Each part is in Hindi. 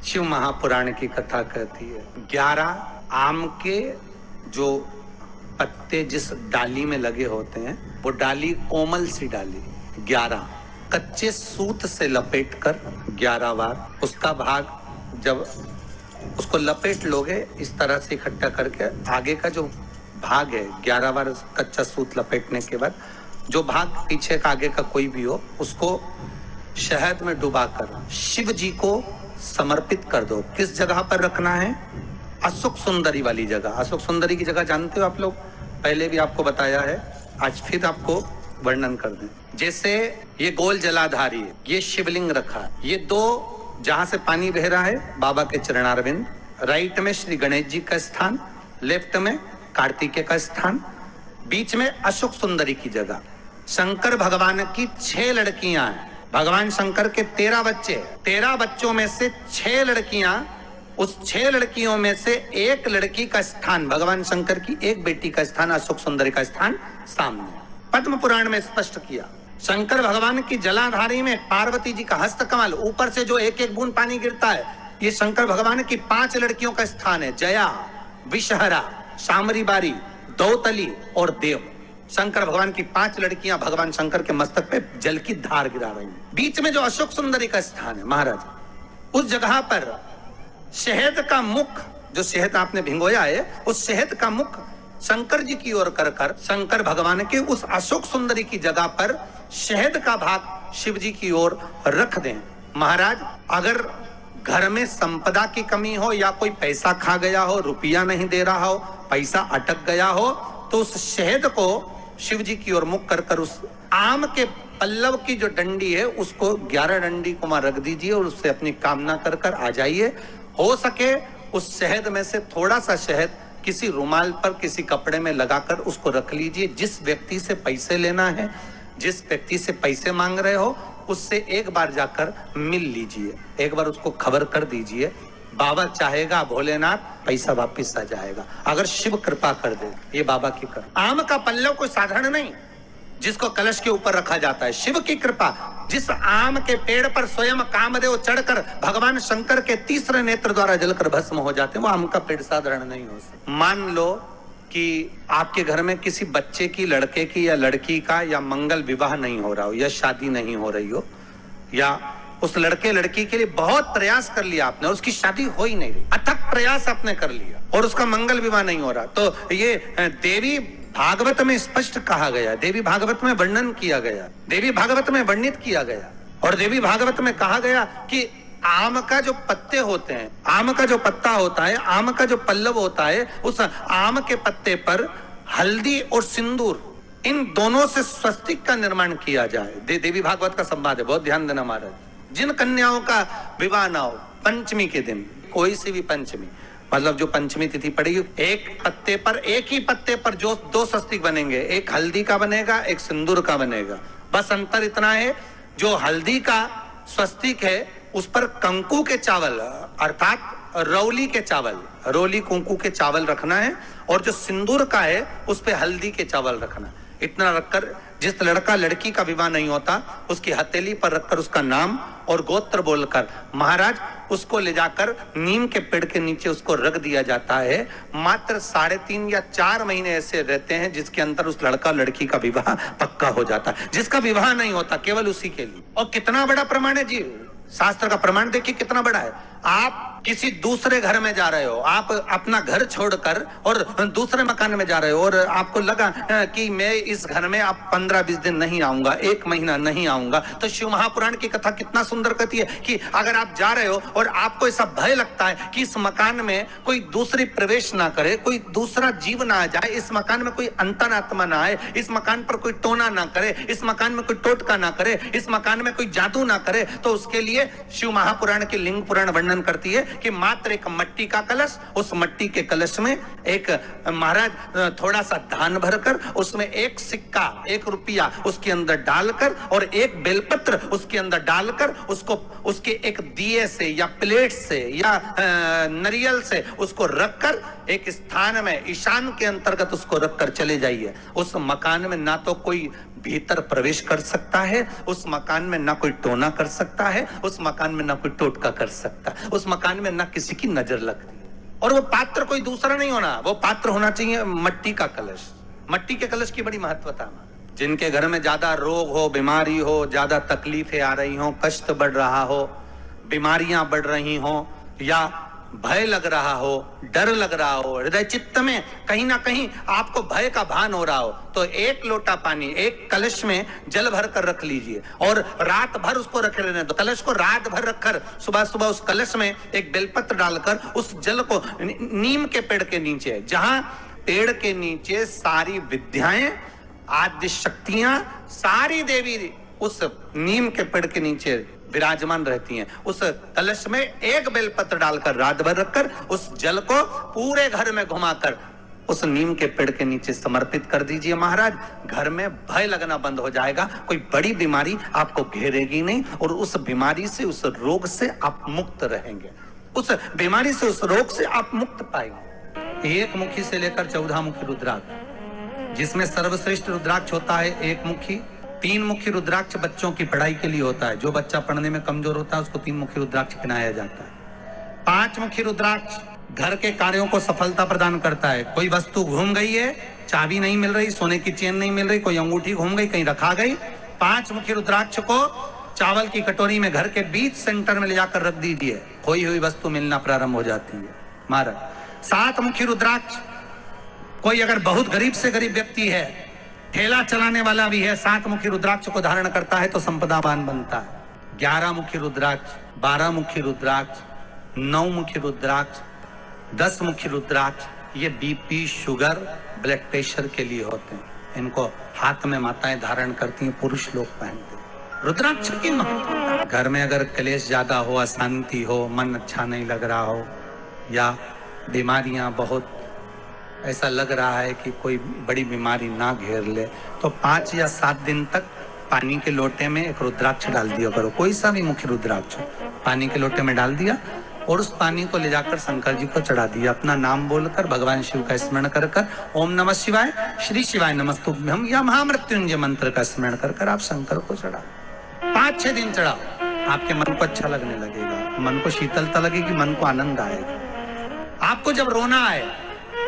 शिव महापुराण की कथा कहती है 11 आम के जो पत्ते जिस डाली में लगे होते हैं वो डाली कोमल सी डाली 11 कच्चे सूत से लपेटकर 11 बार उसका भाग जब उसको लपेट लोगे इस तरह से इकट्ठा करके आगे का जो भाग है 11 बार कच्चा सूत लपेटने के बाद जो भाग पीछे का आगे का कोई भी हो उसको शहद में डुबाकर शिव जी को समर्पित कर दो। किस जगह पर रखना है? अशोक सुंदरी वाली जगह। अशोक सुंदरी की जगह जानते हो आप लोग, पहले भी आपको बताया है, आज फिर आपको वर्णन कर दें। जैसे ये गोल जलाधारी है, ये शिवलिंग रखा है, ये दो जहां से पानी बह रहा है बाबा के चरणारविंद, राइट में श्री गणेश जी का स्थान, लेफ्ट में कार्तिकेय का स्थान, बीच में अशोक सुंदरी की जगह। शंकर भगवान की 6 लड़कियां हैं। भगवान शंकर के 13 बच्चे, 13 बच्चों में से 6 लड़कियां, उस 6 लड़कियों में से एक लड़की का स्थान, भगवान शंकर की एक बेटी का स्थान, अशोक सुंदरी का स्थान सामने पद्म पुराण में स्पष्ट किया। शंकर भगवान की जलाधारी में पार्वती जी का हस्त कमल, ऊपर से जो एक एक बूंद पानी गिरता है, ये शंकर भगवान की 5 लड़कियों का स्थान है। जया, विषहरा, शामरी बारी, दौतली और देव। शंकर भगवान की 5 लड़कियां भगवान शंकर के मस्तक पे जल की धार गिरा रही हैं। बीच में जो अशोक सुंदरी का स्थान है महाराज, उस जगह पर शहद का मुख, जो शहद आपने भिंगोया है, उस शहद का मुख शंकर जी की ओर कर कर शंकर भगवान के उस अशोक सुंदरी की जगह पर शहद का भाग शिव जी की ओर रख दें। महाराज अगर घर में संपदा की कमी हो या कोई पैसा खा गया हो, रुपया नहीं दे रहा हो, पैसा अटक गया हो, तो उस शहद को शिव जी की ओर मुख कर कर उस आम के पल्लव की जो डंडी है उसको 11 डंडी को वहां रख दीजिए और उससे अपनी कामना कर कर आ जाइए। हो सके उस शहद में से थोड़ा सा शहद किसी रुमाल पर, किसी कपड़े में लगाकर उसको रख लीजिए। जिस व्यक्ति से पैसे लेना है, जिस व्यक्ति से पैसे मांग रहे हो, उससे एक बार जाकर मिल लीजिए, एक बार उसको खबर कर दीजिए। बाबा चाहेगा, भोलेनाथ पैसा वापिस आ जाएगा, अगर शिव कृपा कर दे। ये बाबा की कृपा। आम का पल्लव कोई साधारण नहीं जिसको कलश के ऊपर रखा जाता है, शिव की कृपा। जिस आम के पेड़ पर स्वयं कामदेव चढ़कर भगवान शंकर के तीसरे नेत्र द्वारा जलकर भस्म हो जाते हैं, वो आम का पेड़ साधारण नहीं हो सकता। मान लो कि आपके घर में किसी बच्चे की, लड़के की या लड़की का या मंगल विवाह नहीं हो रहा हो या शादी नहीं हो रही हो, या उस लड़के लड़की के लिए बहुत प्रयास कर लिया आपने और उसकी शादी हो ही नहीं रही, अथक प्रयास आपने कर लिया और उसका मंगल विवाह नहीं हो रहा, तो ये देवी भागवत में स्पष्ट कहा गया, देवी भागवत में वर्णन किया गया, देवी भागवत में वर्णित किया गया। और देवी भागवत में कहा गया कि आम का जो पत्ते होते हैं, आम का जो पत्ता होता है, आम का जो पल्लव होता है, उस आम के पत्ते पर हल्दी और सिंदूर, इन दोनों से स्वस्तिक का निर्माण किया जाए। देवी भागवत का संवाद है, बहुत ध्यान देना महाराज। जिन कन्याओं का विवाह ना हो, पंचमी के दिन, कोई सी भी पंचमी, मतलब जो पंचमी तिथि पड़ेगी, एक पत्ते पर, एक ही पत्ते पर जो 2 स्वस्तिक बनेंगे, एक हल्दी का बनेगा, एक सिंदूर का बनेगा। बस अंतर इतना है, जो हल्दी का स्वस्तिक है उस पर कंकु के चावल, अर्थात रौली के चावल, रोली कुंकू के चावल रखना है, और जो सिंदूर का है उस पे हल्दी के चावल रखना है। इतना रखकर जिस लड़का लड़की का विवाह नहीं होता उसकी हथेली पर रखकर उसका नाम और गोत्र बोलकर महाराज उसको ले जाकर नीम के पेड़ के नीचे उसको रख दिया जाता है। मात्र 3.5 या 4 महीने ऐसे रहते हैं जिसके अंदर उस लड़का लड़की का विवाह पक्का हो जाता है। जिसका विवाह नहीं होता केवल उसी के लिए। और कितना बड़ा प्रमाण है जी, शास्त्र का प्रमाण देखिए कितना बड़ा है। आप किसी दूसरे घर में जा रहे हो, आप अपना घर छोड़कर और दूसरे मकान में जा रहे हो, और आपको लगा कि मैं इस घर में अब 15-20 दिन नहीं आऊंगा, 1 महीना नहीं आऊंगा, तो शिव महापुराण की कथा कितना सुंदर कहती है कि अगर आप जा रहे हो और आपको ऐसा भय लगता है कि इस मकान में कोई दूसरी प्रवेश ना करे, कोई दूसरा जीव ना आ जाए, इस मकान में कोई अंतरात्मा ना आए, इस मकान पर कोई टोना ना करे, इस मकान में कोई टोटका ना करे, इस मकान में कोई जादू ना करे, तो उसके लिए शिव महापुराण की लिंग पुराण वर्णन करती है कि मात्र एक मट्टी का कलश, उस मट्टी के कलश में एक महाराज थोड़ा सा धान भरकर उसमें 1 सिक्का, 1 रुपया उसके अंदर डालकर और 1 बेलपत्र उसके अंदर डालकर उसको उसके एक दिए से या प्लेट से या नारियल से उसको रखकर एक स्थान में ईशान के अंतर्गत उसको रखकर चले जाइए। उस मकान में ना तो कोई भीतर प्रवेश कर सकता है, उस मकान में ना कोई टोना कर सकता है, उस मकान में ना कोई टोटका कर सकता, उस मकान में ना किसी की नजर लगती। और वो पात्र कोई दूसरा नहीं होना, वो पात्र होना चाहिए मट्टी का कलश। मट्टी के कलश की बड़ी महत्वता है। जिनके घर में ज्यादा रोग हो, बीमारी हो, ज्यादा तकलीफें आ रही हो, कष्ट बढ़ रहा हो, बीमारियां बढ़ रही हो, या भय लग रहा हो, डर लग रहा हो, हृदय चित्त में कहीं ना कहीं आपको भय का भान हो रहा हो, तो एक लोटा पानी एक कलश में जल भर कर रख लीजिए और रात भर उसको रखे रहने दो। कलश को रात भर रखकर सुबह सुबह उस कलश में एक बेलपत्र डालकर उस जल को नीम के पेड़ के नीचे, जहां पेड़ के नीचे सारी विद्याएं, आद्य शक्तियां, सारी देवी उस नीम के पेड़ के नीचे विराजमान रहती हैं, उस कलश में एक बेलपत्र डालकर रात भर रखकर उस जल को पूरे घर में घुमाकर उस नीम के पेड़ के नीचे समर्पित कर दीजिए महाराज। घर में भय लगना बंद हो जाएगा, कोई बड़ी बीमारी आपको घेरेगी नहीं और उस बीमारी से, उस रोग से आप मुक्त रहेंगे, उस बीमारी से, उस रोग से आप मुक्त पाएंगे। एक मुखी से लेकर 14 मुखी रुद्राक्ष, जिसमें सर्वश्रेष्ठ रुद्राक्ष होता है एक मुखी। 3 मुखी रुद्राक्ष बच्चों की पढ़ाई के लिए होता है, जो बच्चा पढ़ने में कमजोर होता है उसको 3 मुखी रुद्राक्ष पहनाया जाता है। 5 मुखी रुद्राक्ष घर के कार्यों को सफलता प्रदान करता है। कोई वस्तु घूम गई है, चाबी नहीं मिल रही, सोने की चेन नहीं मिल रही, कोई अंगूठी घूम गई, कहीं रखा गई, 5 मुखी रुद्राक्ष को चावल की कटोरी में घर के बीच सेंटर में ले जाकर रख दीजिए, खोई हुई वस्तु मिलना प्रारंभ हो जाती है महाराज। 7 मुखी रुद्राक्ष, कोई अगर बहुत गरीब से गरीब व्यक्ति है, ठेला चलाने वाला भी है, 7 मुखी रुद्राक्ष को धारण करता है तो संपदावान बनता है। 11 मुखी रुद्राक्ष, 12 मुखी रुद्राक्ष, 9 मुखी रुद्राक्ष, 10 मुखी रुद्राक्ष, ये बीपी, शुगर, ब्लड प्रेशर के लिए होते हैं। इनको हाथ में माताएं धारण करती हैं, पुरुष लोग पहनते हैं। रुद्राक्ष की महत्वता, घर में अगर क्लेश ज्यादा हो, अशांति हो, मन अच्छा नहीं लग रहा हो, या बीमारियां बहुत ऐसा लग रहा है कि कोई बड़ी बीमारी ना घेर ले, तो 5 या 7 दिन तक पानी के लोटे में एक रुद्राक्ष डाल दिया करो, कोई सा भी मुख्य रुद्राक्ष पानी के लोटे में डाल दिया और उस पानी को ले जाकर शंकर जी को चढ़ा दिया। अपना नाम बोलकर भगवान शिव का स्मरण कर कर ओम नमः शिवाय, श्री शिवाय नमस्तुभ्यम या महामृत्युंजय मंत्र का स्मरण कर कर आप शंकर को चढ़ाओ। 5-6 दिन चढ़ाओ, आपके मन को अच्छा लगने लगेगा, मन को शीतलता लगेगी, मन को आनंद आएगा। आपको जब रोना आए,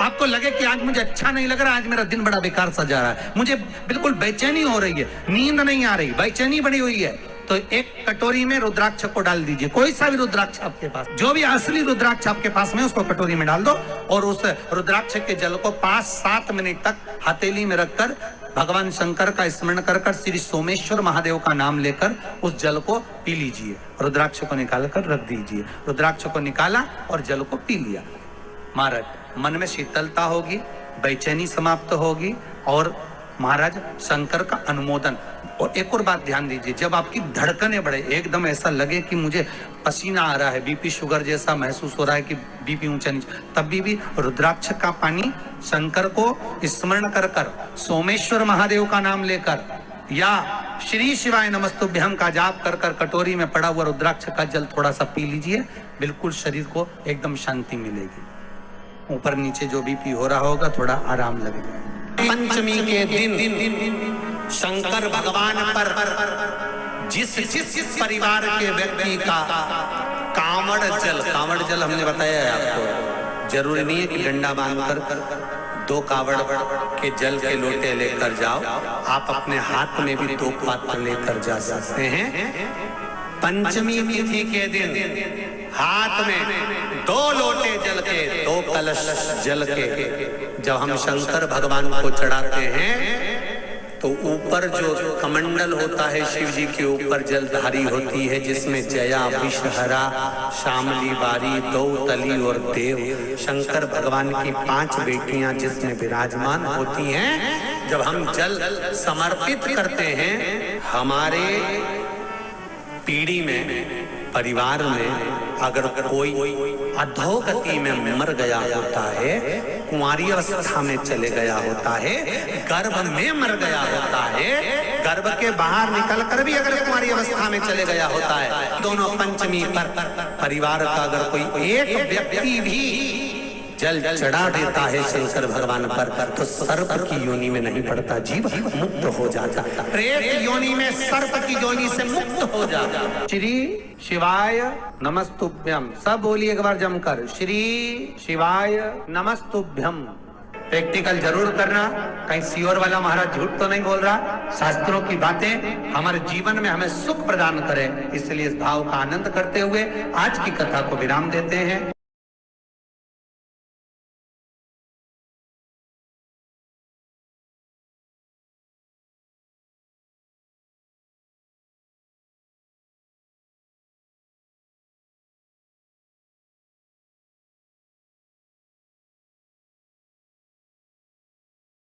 आपको लगे कि आज मुझे अच्छा नहीं लग रहा, आज मेरा दिन बड़ा बेकार सा जा रहा है, मुझे बिल्कुल बेचैनी हो रही है, नींद नहीं आ रही, बेचैनी बड़ी हुई है, तो एक कटोरी में रुद्राक्ष को डाल दीजिए। कोई सा भी रुद्राक्ष आपके पास, जो भी असली रुद्राक्ष आपके पास में, उसको कटोरी में डाल दो और उस रुद्राक्ष के जल को 5-7 मिनट तक हथेली में रखकर भगवान शंकर का स्मरण कर कर श्री सोमेश्वर महादेव का नाम लेकर उस जल को पी लीजिए। रुद्राक्ष को निकाल कर रख दीजिए। रुद्राक्ष को निकाला और जल को पी लिया महाराज, मन में शीतलता होगी, बेचैनी समाप्त होगी और महाराज शंकर का अनुमोदन। और एक और बात ध्यान दीजिए, जब आपकी धड़कनें बढ़े, एकदम ऐसा लगे कि मुझे पसीना आ रहा है, बीपी शुगर जैसा महसूस हो रहा है कि बीपी ऊंचा नीचे, तभी भी रुद्राक्ष का पानी शंकर को स्मरण कर कर, सोमेश्वर महादेव का नाम लेकर या श्री शिवाय नमस्तुभ्यम का जाप कर कर कटोरी में पड़ा हुआ रुद्राक्ष का जल थोड़ा सा पी लीजिए, बिल्कुल शरीर को एकदम शांति मिलेगी। ऊपर नीचे जो बीपी हो रहा होगा थोड़ा आराम लगेगा। पंचमी के दिन शंकर भगवान पर जिस परिवार के व्यक्ति का कांवड़ जल हमने बताया है आपको, जरूरी नहीं है कि डंडा बांधकर 2 कावड़ के जल के लोटे लेकर जाओ, आप अपने हाथ में भी 2 पात्र लेकर जा सकते हैं। पंचमी तिथि के दिन हाथ में 2 लोटे जल के, 2 कलश जल के जब हम शंकर भगवान को चढ़ाते हैं तो ऊपर जो कमंडल होता है शिव जी के ऊपर जलधारी होती है, जिसमें जया, विषहरा, शामली, बारी, दौतली और देव, शंकर भगवान की 5 बेटियां जिसमें विराजमान होती हैं। जब हम जल समर्पित करते हैं, हमारे पीढ़ी में, परिवार में अगर कोई अधोगति में मर गया होता है, कुंवारी अवस्था में चले गया होता है, गर्भ में मर गया होता है, गर्भ के बाहर निकल कर भी अगर कुंवारी अवस्था में चले गया होता है, दोनों पंचमी पर परिवार का अगर कोई एक व्यक्ति भी जल चढ़ा देता है शंकर भगवान पर तो सर्प की योनि में नहीं पड़ता, जीव मुक्त हो जाता। प्रेत योनि में सर्प की योनि से मुक्त हो जाता। श्री शिवाय नमस्तुभ्यम, सब बोलिए एक बार जमकर, श्री शिवाय नमस्तुभ्यम। प्रैक्टिकल जरूर करना, कहीं सियोर वाला महाराज झूठ तो नहीं बोल रहा। शास्त्रों की बातें हमारे जीवन में हमें सुख प्रदान करें, इसलिए इस भाव का आनंद करते हुए आज की कथा को विराम देते हैं।